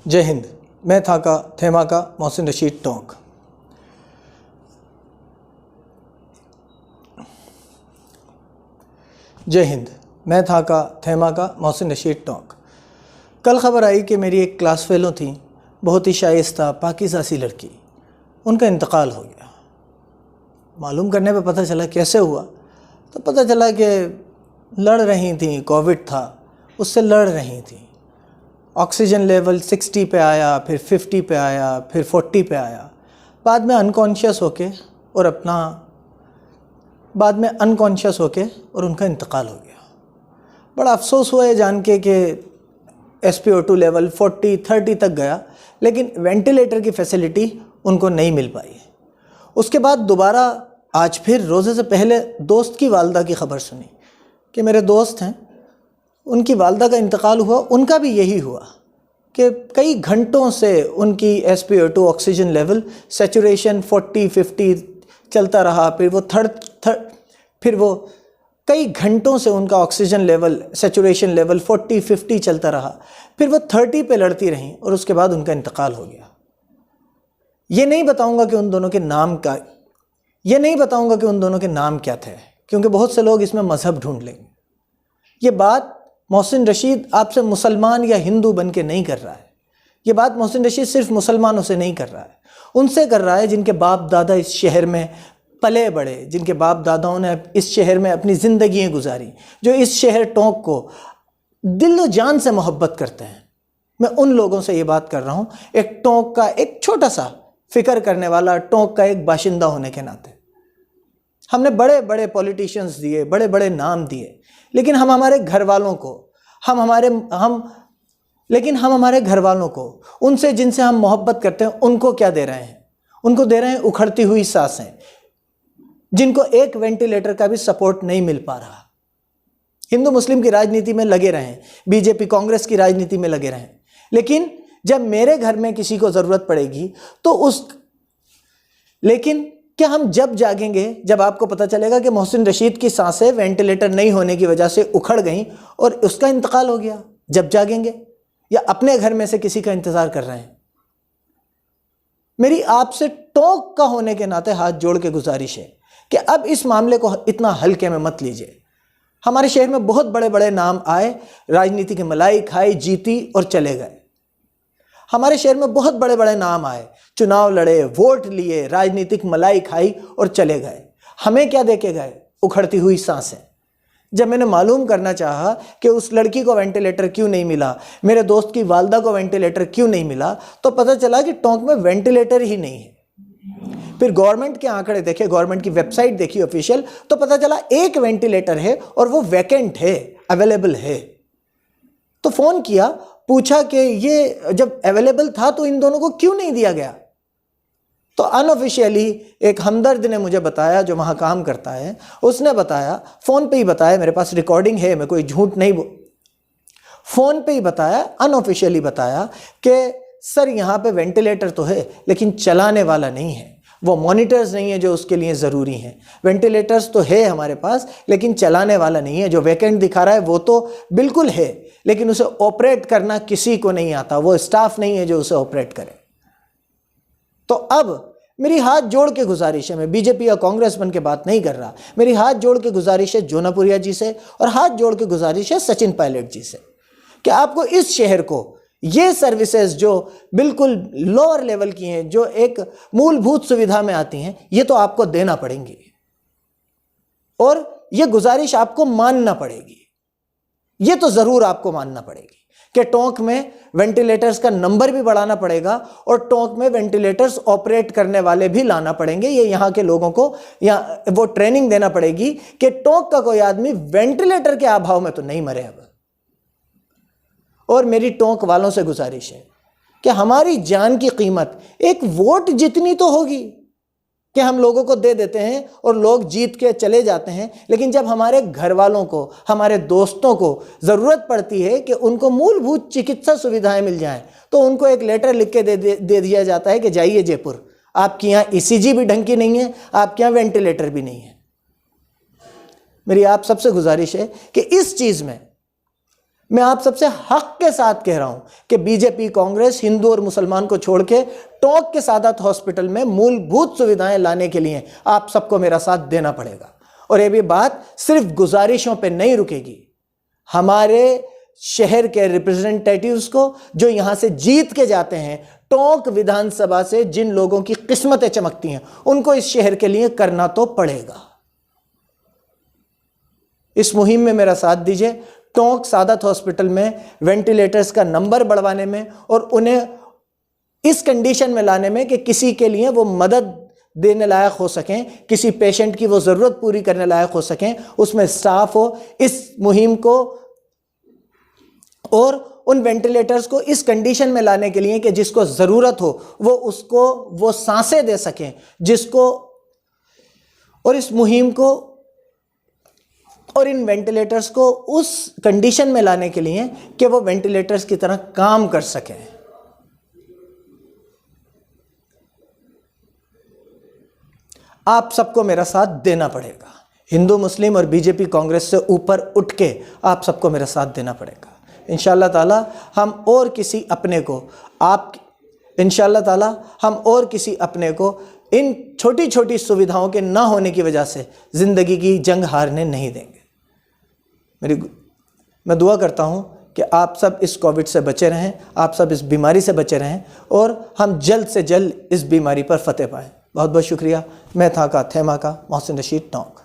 जय हिंद। मैं था का थेमा का मोहसिन रशीद टोंक। जय हिंद। मैं था का थेमा का मोहसिन रशीद टोंक। कल ख़बर आई कि मेरी एक क्लास फेलो थी, बहुत ही शाइस्ता पाकीज़ा सी लड़की, उनका इंतकाल हो गया। मालूम करने पे पता चला कैसे हुआ, तो पता चला कि लड़ रही थी, कोविड था, उससे लड़ रही थी। ऑक्सीजन लेवल 60 पे आया, फिर 50 पे आया, फिर 40 पे आया। बाद में अनकॉन्शियस होके और उनका इंतकाल हो गया। बड़ा अफसोस हुआ ये जान के कि SpO2 लेवल 40-30 तक गया, लेकिन वेंटिलेटर की फैसिलिटी उनको नहीं मिल पाई। उसके बाद दोबारा आज फिर रोज़े से पहले दोस्त की वालदा की ख़बर सुनी कि मेरे दोस्त हैं, उनकी वालदा का इंतकाल हुआ। उनका भी यही हुआ कि कई घंटों से उनकी SpO2 ऑक्सीजन लेवल सैचुरेशन 40-50 चलता रहा, फिर वो कई घंटों से उनका ऑक्सीजन लेवल सैचुरेशन लेवल 40-50 चलता रहा, फिर वो 30 पे लड़ती रहीं और उसके बाद उनका इंतकाल हो गया। ये नहीं बताऊंगा कि उन दोनों के नाम क्या थे, क्योंकि बहुत से लोग इसमें मज़हब ढूंढ लेंगे। ये बात मोहसिन रशीद आपसे मुसलमान या हिंदू बन के नहीं कर रहा है। ये बात मोहसिन रशीद सिर्फ मुसलमानों से नहीं कर रहा है, उनसे कर रहा है जिनके बाप दादा इस शहर में पले बड़े, जिनके बाप दादाओं ने इस शहर में अपनी ज़िंदगियाँ गुजारी, जो इस शहर टोंक को दिल व जान से मोहब्बत करते हैं। मैं उन लोगों से ये बात कर रहा हूँ, एक टोंक का एक छोटा सा फिक्र करने वाला, टोंक का एक बाशिंदा होने के नाते। हमने बड़े बड़े पॉलिटिशियंस दिए, बड़े बड़े नाम दिए, लेकिन हम हमारे घर वालों को उनसे जिनसे हम मोहब्बत करते हैं, उनको क्या दे रहे हैं? उनको दे रहे हैं उखड़ती हुई सांसें, जिनको एक वेंटिलेटर का भी सपोर्ट नहीं मिल पा रहा। हिंदू मुस्लिम की राजनीति में लगे रहें, बीजेपी कांग्रेस की राजनीति में लगे रहें, लेकिन जब मेरे घर में किसी को ज़रूरत पड़ेगी तो लेकिन क्या हम जब जागेंगे, जब आपको पता चलेगा कि मोहसिन रशीद की सांसें वेंटिलेटर नहीं होने की वजह से उखड़ गईं और उसका इंतकाल हो गया, जब जागेंगे, या अपने घर में से किसी का इंतज़ार कर रहे हैं? मेरी आपसे टोंक का होने के नाते हाथ जोड़ के गुजारिश है कि अब इस मामले को इतना हल्के में मत लीजिए। हमारे शहर में बहुत बड़े बड़े नाम आए, राजनीति की मलाई खाई, जीती और चले गए। हमारे शहर में बहुत बड़े बड़े नाम आए, चुनाव लड़े, वोट लिए, राजनीतिक मलाई खाई और चले गए। हमें क्या देके गए? उखड़ती हुई सांसें। जब मैंने मालूम करना चाहा कि उस लड़की को वेंटिलेटर क्यों नहीं मिला, मेरे दोस्त की वालदा को वेंटिलेटर क्यों नहीं मिला, तो पता चला कि टोंक में वेंटिलेटर ही नहीं है। फिर गवर्नमेंट के आंकड़े देखे, गवर्नमेंट की वेबसाइट देखी ऑफिशियल, तो पता चला एक वेंटिलेटर है और वो वैकेंट है, अवेलेबल है। तो फ़ोन किया, पूछा कि ये जब अवेलेबल था तो इन दोनों को क्यों नहीं दिया गया? तो अनऑफिशियली एक हमदर्द ने मुझे बताया, जो वहाँ काम करता है, उसने बताया, फ़ोन पे ही बताया, मेरे पास रिकॉर्डिंग है, मैं कोई झूठ नहीं फ़ोन पे ही बताया, अनऑफिशियली बताया कि सर यहाँ पे वेंटिलेटर तो है, लेकिन चलाने वाला नहीं है, वो मॉनिटर्स नहीं है जो उसके लिए ज़रूरी हैं। वेंटिलेटर्स तो है हमारे पास, लेकिन चलाने वाला नहीं है। जो वैकेंट दिखा रहा है वो तो बिल्कुल है, लेकिन उसे ऑपरेट करना किसी को नहीं आता, वो स्टाफ नहीं है जो उसे ऑपरेट करे। तो अब मेरी हाथ जोड़ के गुजारिश है, मैं बीजेपी या कांग्रेस बन के बात नहीं कर रहा, मेरी हाथ जोड़ के गुजारिश है जोनापुरिया जी से, और हाथ जोड़ के गुजारिश है सचिन पायलट जी से, कि आपको इस शहर को ये सर्विसेज जो बिल्कुल लोअर लेवल की हैं, जो एक मूलभूत सुविधा में आती हैं, ये तो आपको देना पड़ेंगी, और ये गुजारिश आपको मानना पड़ेगी। ये तो ज़रूर आपको मानना पड़ेगी कि टोंक में वेंटिलेटर्स का नंबर भी बढ़ाना पड़ेगा और टोंक में वेंटिलेटर्स ऑपरेट करने वाले भी लाना पड़ेंगे। ये यहाँ के लोगों को या वो ट्रेनिंग देना पड़ेगी कि टोंक का कोई आदमी वेंटिलेटर के अभाव में तो नहीं मरे अब। और मेरी टोंक वालों से गुजारिश है कि हमारी जान की कीमत एक वोट जितनी तो होगी कि हम लोगों को दे देते हैं और लोग जीत के चले जाते हैं, लेकिन जब हमारे घर वालों को, हमारे दोस्तों को ज़रूरत पड़ती है कि उनको मूलभूत चिकित्सा सुविधाएं मिल जाएं, तो उनको एक लेटर लिख के दे दिया जाता है कि जाइए जयपुर, आपके यहाँ ECG भी ढंग की नहीं है, आपके यहाँ वेंटिलेटर भी नहीं है। मेरी आप सबसे गुजारिश है कि इस चीज़ में मैं आप सबसे हक के साथ कह रहा हूं कि बीजेपी कांग्रेस हिंदू और मुसलमान को छोड़ के टोंक के सादत हॉस्पिटल में मूलभूत सुविधाएं लाने के लिए आप सबको मेरा साथ देना पड़ेगा। और ये भी बात सिर्फ गुजारिशों पे नहीं रुकेगी। हमारे शहर के रिप्रेजेंटेटिव्स को जो यहां से जीत के जाते हैं, टोंक विधानसभा से जिन लोगों की किस्मतें चमकती हैं, उनको इस शहर के लिए करना तो पड़ेगा। इस मुहिम में मेरा साथ दीजिए। टोंक सादत हॉस्पिटल में वेंटिलेटर्स का नंबर बढ़वाने में और उन्हें इस कंडीशन में लाने में कि किसी के लिए वो मदद देने लायक हो सकें, किसी पेशेंट की वो ज़रूरत पूरी करने लायक हो सकें, उसमें स्टाफ हो। इस मुहिम को और उन वेंटिलेटर्स को इस कंडीशन में लाने के लिए कि जिसको ज़रूरत हो वो उसको वो सांसें दे सकें, जिसको, और इस मुहिम को और इन वेंटिलेटर्स को उस कंडीशन में लाने के लिए कि वो वेंटिलेटर्स की तरह काम कर सकें। आप सबको मेरा साथ देना पड़ेगा। हिंदू मुस्लिम और बीजेपी कांग्रेस से ऊपर उठ के आप सबको मेरा साथ देना पड़ेगा। इंशाअल्लाह ताला हम और किसी अपने को इन छोटी छोटी सुविधाओं के ना होने की वजह से ज़िंदगी की जंग हारने नहीं देंगे। मैं दुआ करता हूँ कि आप सब इस कोविड से बचे रहें, आप सब इस बीमारी से बचे रहें और हम जल्द से जल्द इस बीमारी पर फतेह पाएँ। बहुत बहुत शुक्रिया। मैं था का थेमा का मोहसिन रशीद टोंक।